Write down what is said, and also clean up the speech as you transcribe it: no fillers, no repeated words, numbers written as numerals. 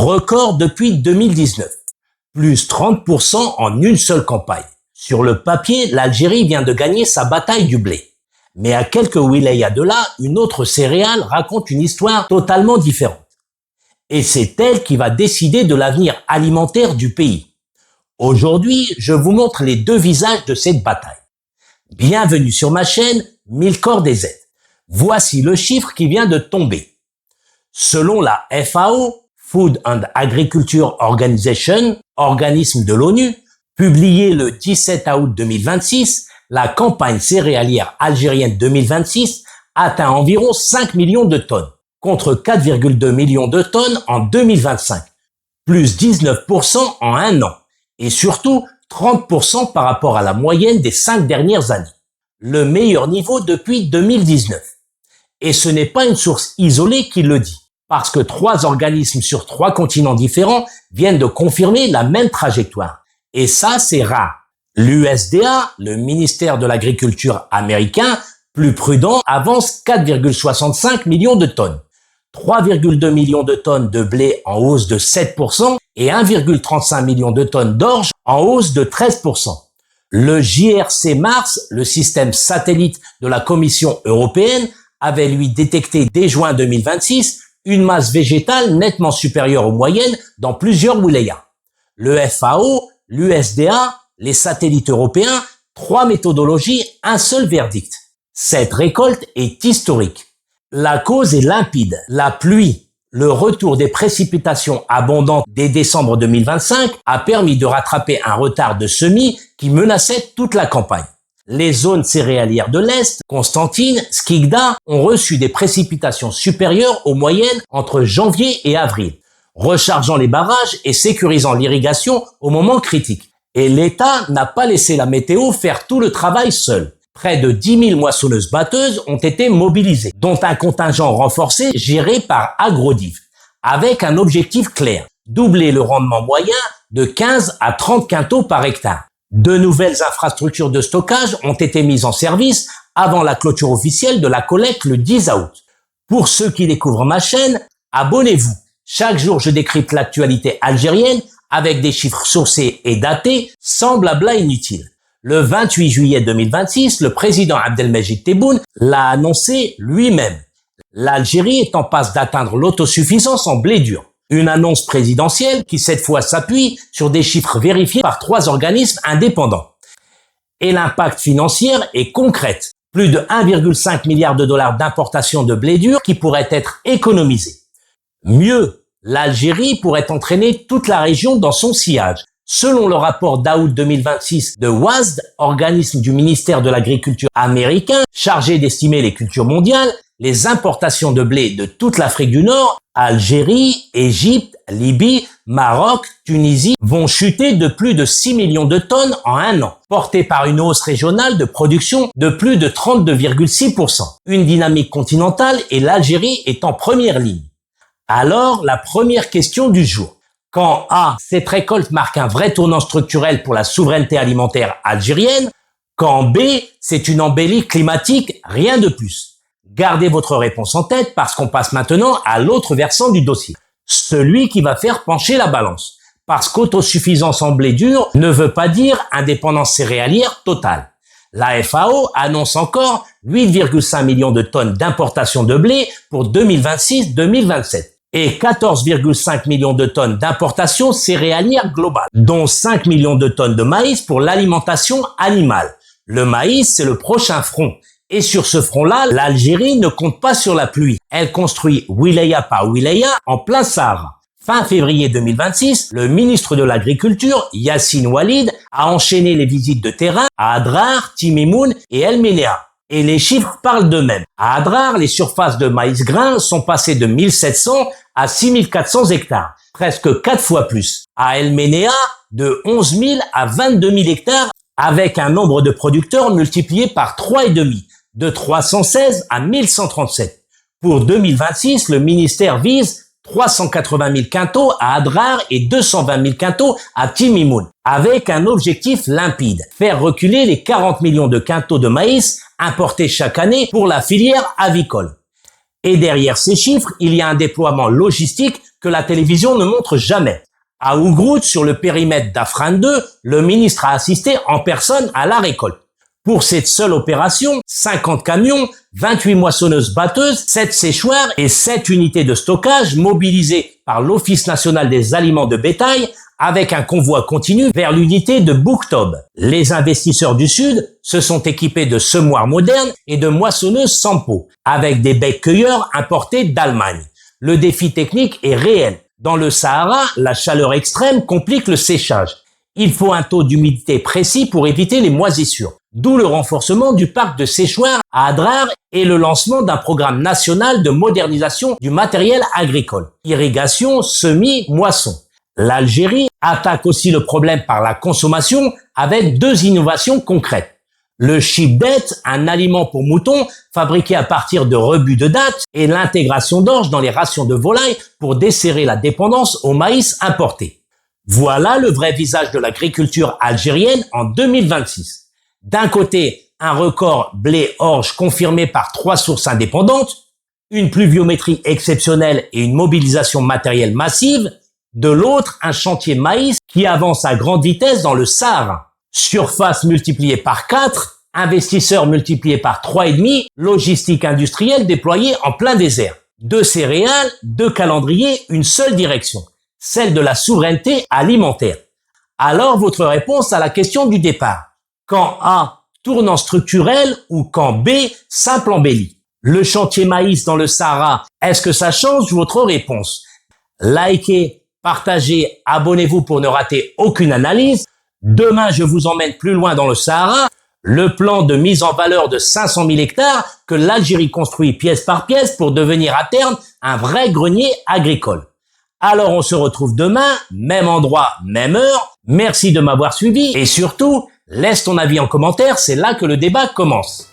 record depuis 2019, plus 30% en une seule campagne. Sur le papier, l'Algérie vient de gagner sa bataille du blé. Mais à quelques wilayas de là, une autre céréale raconte une histoire totalement différente. Et c'est elle qui va décider de l'avenir alimentaire du pays. Aujourd'hui, je vous montre les deux visages de cette bataille. Bienvenue sur ma chaîne Milkor DZ. Voici le chiffre qui vient de tomber. Selon la FAO, Food and Agriculture Organization, organisme de l'ONU, publié le 17 août 2026, la campagne céréalière algérienne 2026 atteint environ 5 millions de tonnes, contre 4,2 millions de tonnes en 2025, plus 19% en un an, et surtout 30% par rapport à la moyenne des 5 dernières années. Le meilleur niveau depuis 2019. Et ce n'est pas une source isolée qui le dit, parce que 3 organismes sur 3 continents différents viennent de confirmer la même trajectoire. Et ça, c'est rare. L'USDA, le ministère de l'Agriculture américain, plus prudent, avance 4,65 millions de tonnes. 3,2 millions de tonnes de blé en hausse de 7% et 1,35 million de tonnes d'orge en hausse de 13%. Le JRC Mars, le système satellite de la Commission européenne, avait lui détecté dès juin 2026 une masse végétale nettement supérieure aux moyennes dans plusieurs wilayas. Le FAO, l'USDA, les satellites européens, 3 méthodologies, un seul verdict. Cette récolte est historique. La cause est limpide. La pluie, le retour des précipitations abondantes dès décembre 2025 a permis de rattraper un retard de semis qui menaçait toute la campagne. Les zones céréalières de l'Est, Constantine, Skikda, ont reçu des précipitations supérieures aux moyennes entre janvier et avril, rechargeant les barrages et sécurisant l'irrigation au moment critique. Et l'État n'a pas laissé la météo faire tout le travail seul. Près de 10 000 moissonneuses-batteuses ont été mobilisées, dont un contingent renforcé géré par Agrodiv, avec un objectif clair, doubler le rendement moyen de 15 à 30 quintaux par hectare. De nouvelles infrastructures de stockage ont été mises en service avant la clôture officielle de la collecte le 10 août. Pour ceux qui découvrent ma chaîne, abonnez-vous. Chaque jour, je décrypte l'actualité algérienne avec des chiffres sourcés et datés, sans blabla inutile. Le 28 juillet 2026, le président Abdelmejid Tebboune l'a annoncé lui-même. L'Algérie est en passe d'atteindre l'autosuffisance en blé dur. Une annonce présidentielle qui cette fois s'appuie sur des chiffres vérifiés par 3 organismes indépendants. Et l'impact financier est concret. Plus de 1,5 milliard de dollars d'importation de blé dur qui pourraient être économisés. Mieux, l'Algérie pourrait entraîner toute la région dans son sillage. Selon le rapport d'août 2026 de WASD, organisme du ministère de l'Agriculture américain, chargé d'estimer les cultures mondiales, les importations de blé de toute l'Afrique du Nord, Algérie, Égypte, Libye, Maroc, Tunisie vont chuter de plus de 6 millions de tonnes en un an, portées par une hausse régionale de production de plus de 32,6%. Une dynamique continentale et l'Algérie est en première ligne. Alors, la première question du jour. Quand A, cette récolte marque un vrai tournant structurel pour la souveraineté alimentaire algérienne, quand B, c'est une embellie climatique, rien de plus. Gardez votre réponse en tête parce qu'on passe maintenant à l'autre versant du dossier. Celui qui va faire pencher la balance. Parce qu'autosuffisance en blé dur ne veut pas dire indépendance céréalière totale. La FAO annonce encore 8,5 millions de tonnes d'importation de blé pour 2026-2027. Et 14,5 millions de tonnes d'importation céréalière globale, dont 5 millions de tonnes de maïs pour l'alimentation animale. Le maïs, c'est le prochain front. Et sur ce front-là, l'Algérie ne compte pas sur la pluie. Elle construit wilaya par wilaya en plein Sahara. Fin février 2026, le ministre de l'Agriculture, Yassine Oualid, a enchaîné les visites de terrain à Adrar, Timimoun et El Ménéa. Et les chiffres parlent d'eux-mêmes. À Adrar, les surfaces de maïs grain sont passées de 1700 à 6400 hectares, presque 4 fois plus. À El Ménéa, de 11 000 à 22 000 hectares, avec un nombre de producteurs multiplié par 3,5, de 316 à 1137. Pour 2026, le ministère vise 380 000 quintaux à Adrar et 220 000 quintaux à Timimoun, avec un objectif limpide, faire reculer les 40 millions de quintaux de maïs importés chaque année pour la filière avicole. Et derrière ces chiffres, il y a un déploiement logistique que la télévision ne montre jamais. À Ougroud, sur le périmètre d'Afrin 2, le ministre a assisté en personne à la récolte. Pour cette seule opération, 50 camions, 28 moissonneuses-batteuses, 7 séchoirs et 7 unités de stockage mobilisées par l'Office national des aliments de bétail avec un convoi continu vers l'unité de Bouktob. Les investisseurs du Sud se sont équipés de semoirs modernes et de moissonneuses Sampo, avec des becs cueilleurs importés d'Allemagne. Le défi technique est réel. Dans le Sahara, la chaleur extrême complique le séchage. Il faut un taux d'humidité précis pour éviter les moisissures. D'où le renforcement du parc de séchoirs à Adrar et le lancement d'un programme national de modernisation du matériel agricole. Irrigation, semis, moisson. L'Algérie attaque aussi le problème par la consommation avec 2 innovations concrètes. Le chipdet, un aliment pour moutons fabriqué à partir de rebut de dattes, et l'intégration d'orge dans les rations de volaille pour desserrer la dépendance au maïs importé. Voilà le vrai visage de l'agriculture algérienne en 2026. D'un côté, un record blé-orge confirmé par 3 sources indépendantes, une pluviométrie exceptionnelle et une mobilisation matérielle massive. De l'autre, un chantier maïs qui avance à grande vitesse dans le Sahara. Surface multipliée par 4, investisseurs multipliés par 3,5, logistique industrielle déployée en plein désert. 2 céréales, 2 calendriers, une seule direction, celle de la souveraineté alimentaire. Alors votre réponse à la question du départ. Camp A, tournant structurel ou camp B, simple embellie? Le chantier maïs dans le Sahara, est-ce que ça change votre réponse? Likez, partagez, abonnez-vous pour ne rater aucune analyse. Demain, je vous emmène plus loin dans le Sahara, le plan de mise en valeur de 500 000 hectares que l'Algérie construit pièce par pièce pour devenir à terme un vrai grenier agricole. Alors on se retrouve demain, même endroit, même heure. Merci de m'avoir suivi et surtout, laisse ton avis en commentaire, c'est là que le débat commence.